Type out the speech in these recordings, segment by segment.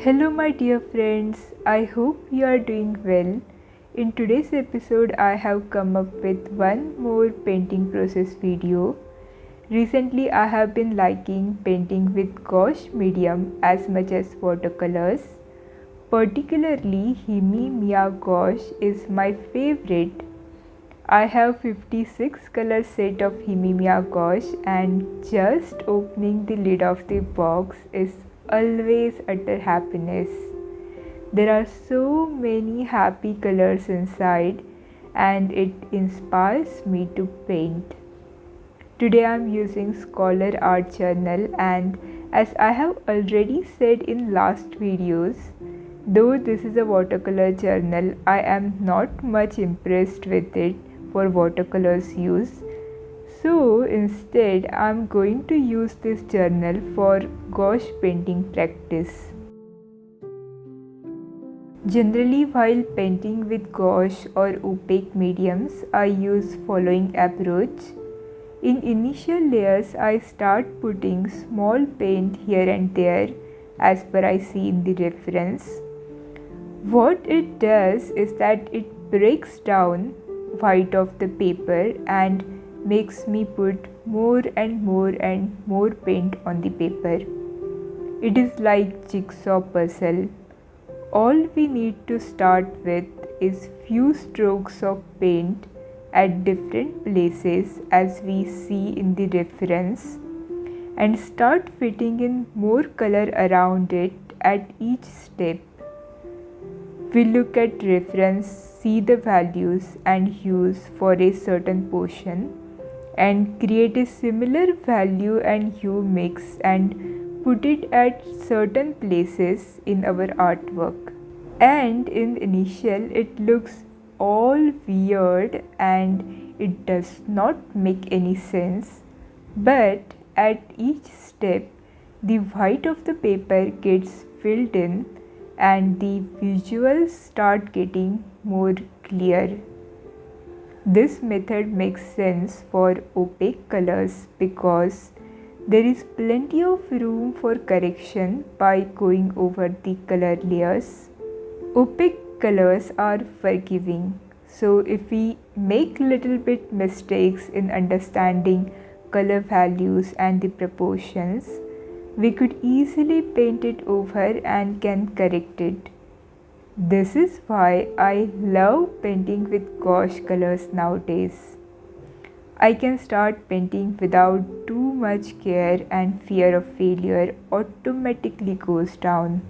Hello, my dear friends. I hope you are doing well. In today's episode, I have come up with one more painting process video. Recently, I have been liking painting with gouache medium as much as watercolors. Particularly, Himi Miya Gouache is my favorite. I have 56 color set of Himi Miya Gouache, and just opening the lid of the box is always utter happiness. There are so many happy colors inside and it inspires me to paint. Today I am using Scholar Art Journal, and as I have already said in last videos, though this is a watercolor journal, I am not much impressed with it for watercolors use. So instead I am going to use this journal for gouache painting practice. Generally, while painting with gouache or opaque mediums, I use following approach. In initial layers, I start putting small paint here and there as per I see in the reference. What it does is that it breaks down white of the paper and makes me put more and more paint on the paper. It is like jigsaw puzzle. All we need to start with is few strokes of paint at different places as we see in the reference, and start fitting in more color around it at each step. We look at reference, see the values and hues for a certain portion, and create a similar value and hue mix and put it at certain places in our artwork. And in initial it looks all weird and it does not make any sense, but at each step the white of the paper gets filled in and the visuals start getting more clear. This method makes sense for opaque colors because there is plenty of room for correction by going over the color layers. Opaque colors are forgiving, so if we make little bit mistakes in understanding color values and the proportions, we could easily paint it over and can correct it. This is why I love painting with gouache colors nowadays. I can start painting without too much care and fear of failure automatically goes down.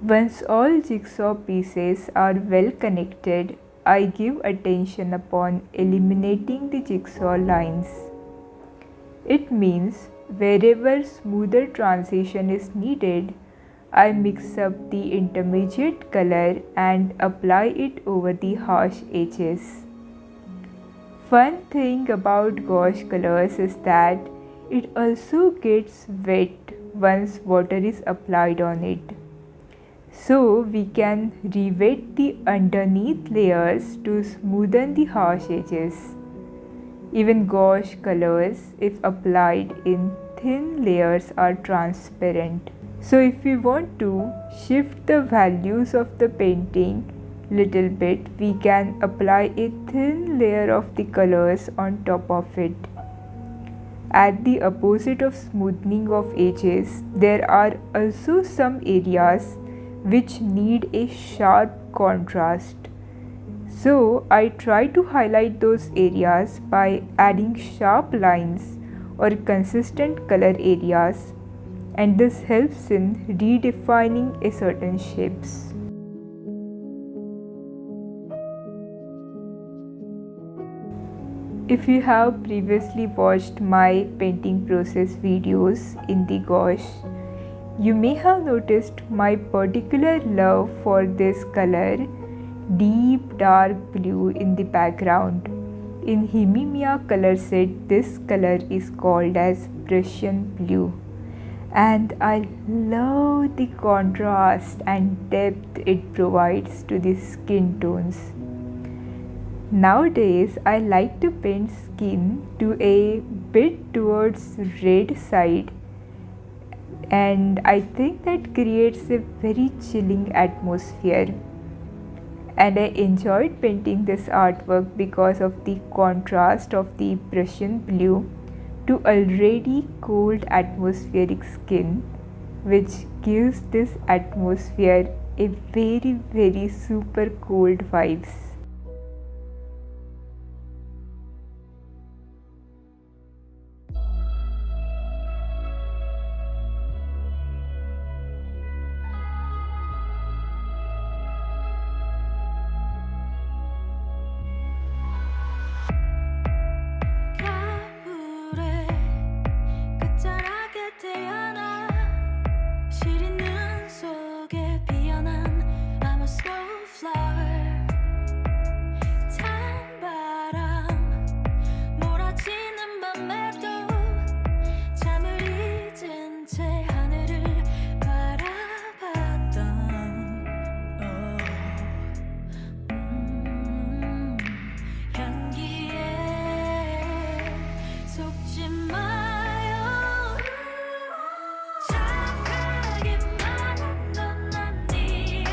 Once all jigsaw pieces are well connected, I give attention upon eliminating the jigsaw lines. It means wherever smoother transition is needed, I mix up the intermediate color and apply it over the harsh edges. Fun thing about gouache colors is that it also gets wet once water is applied on it. So we can re-wet the underneath layers to smoothen the harsh edges. Even gouache colors, if applied in thin layers, are transparent. So if we want to shift the values of the painting little bit, we can apply a thin layer of the colors on top of it. At the opposite of smoothing of edges, there are also some areas which need a sharp contrast. So I try to highlight those areas by adding sharp lines or consistent color areas, and this helps in redefining a certain shapes. If you have previously watched my painting process videos in the gouache, you may have noticed my particular love for this color, deep dark blue in the background. In Himi Miya color set, this color is called as Prussian blue, and I love the contrast and depth it provides to the skin tones. Nowadays, I like to paint skin to a bit towards red side, and I think that creates a very chilling atmosphere. And I enjoyed painting this artwork because of the contrast of the Prussian blue to already cold atmospheric skin, which gives this atmosphere a very super cold vibes. 겨울에 끝자락에 태어나 시린 눈 속에 피어난 I'm a snowflower. 찬바람 몰아치는 밤에도 잠을 잊은 채 하늘을 바라봤던 향기에 속지 마요. 착하기만 한건 아니에요.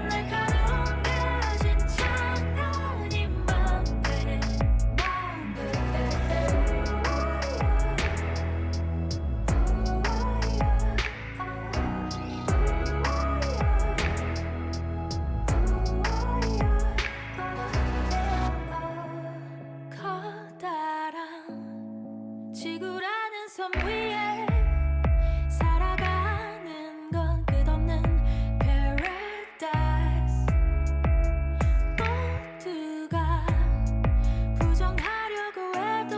날카로운 가진 장난이 맘대 커다란 지구라는 섬 위에 살아가는 건 끝없는 paradise. 모두가 부정하려고 해도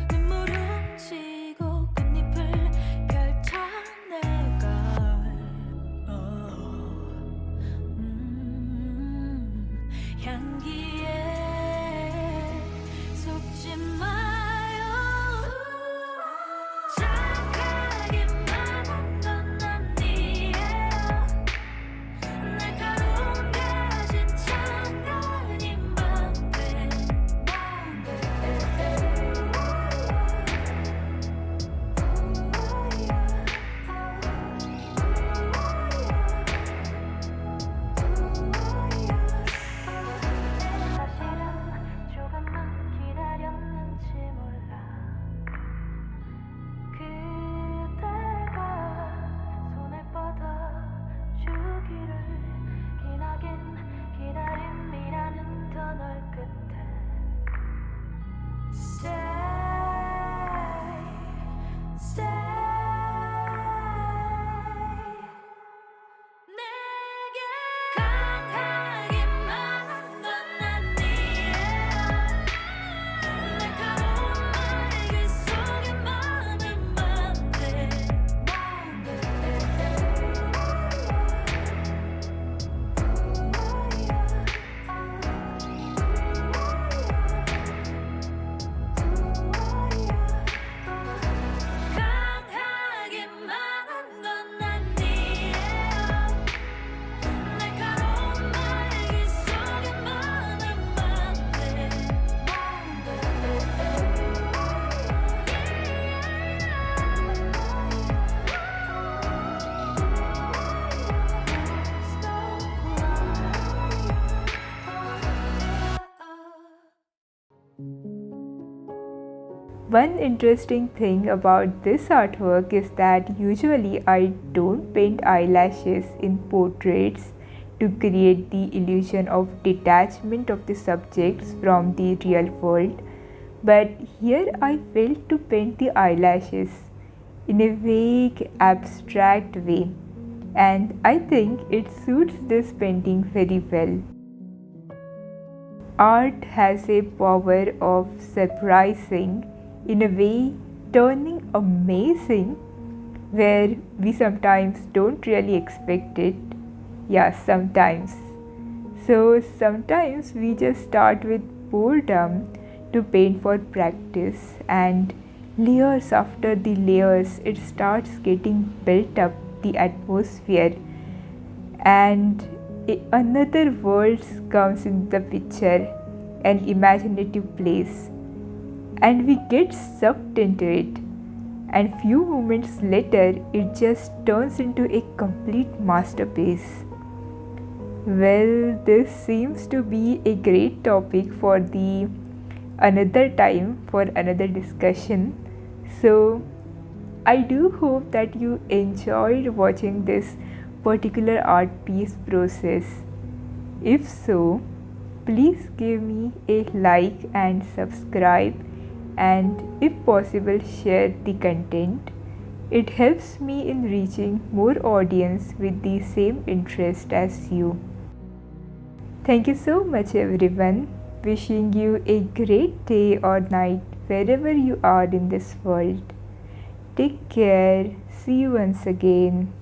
눈물 훔치고 끝잎을 펼쳐내걸. 향기에 속지 마요. 착하기만 한건 아니에요. 날카로운 가진 장난이 맘대 사실은 조금만 기다렸는지 몰라. 그대가 손을 뻗어주기를. 기나긴 기다림이라는 터널 끝에 Stay, stay. 내게 강하기만 한건 아니에요. 날카로운 날개 속에 맘을 맘대 강하기만 한건 아니에요. 날카로운 날개 속에 맘을 맘대 One interesting thing about this artwork is that usually I don't paint eyelashes in portraits to create the illusion of detachment of the subjects from the real world, but here I felt to paint the eyelashes in a vague, abstract way, and I think it suits this painting very well. Art has a power of surprising, in a way turning amazing, where we sometimes don't really expect it. Yeah, sometimes. So sometimes we just start with boredom to paint for practice, and layers after the layers it starts getting built up the atmosphere, and another world comes in the picture, an imaginative place, and we get sucked into it. And few moments later, it just turns into a complete masterpiece. Well, this seems to be a great topic for the another time for another discussion. So, I do hope that you enjoyed watching this particular art piece process. If so, please give me a like and subscribe, and if possible, share the content. It helps me in reaching more audience with the same interest as you. Thank you so much, everyone. Wishing you a great day or night wherever you are in this world. Take care. See you once again.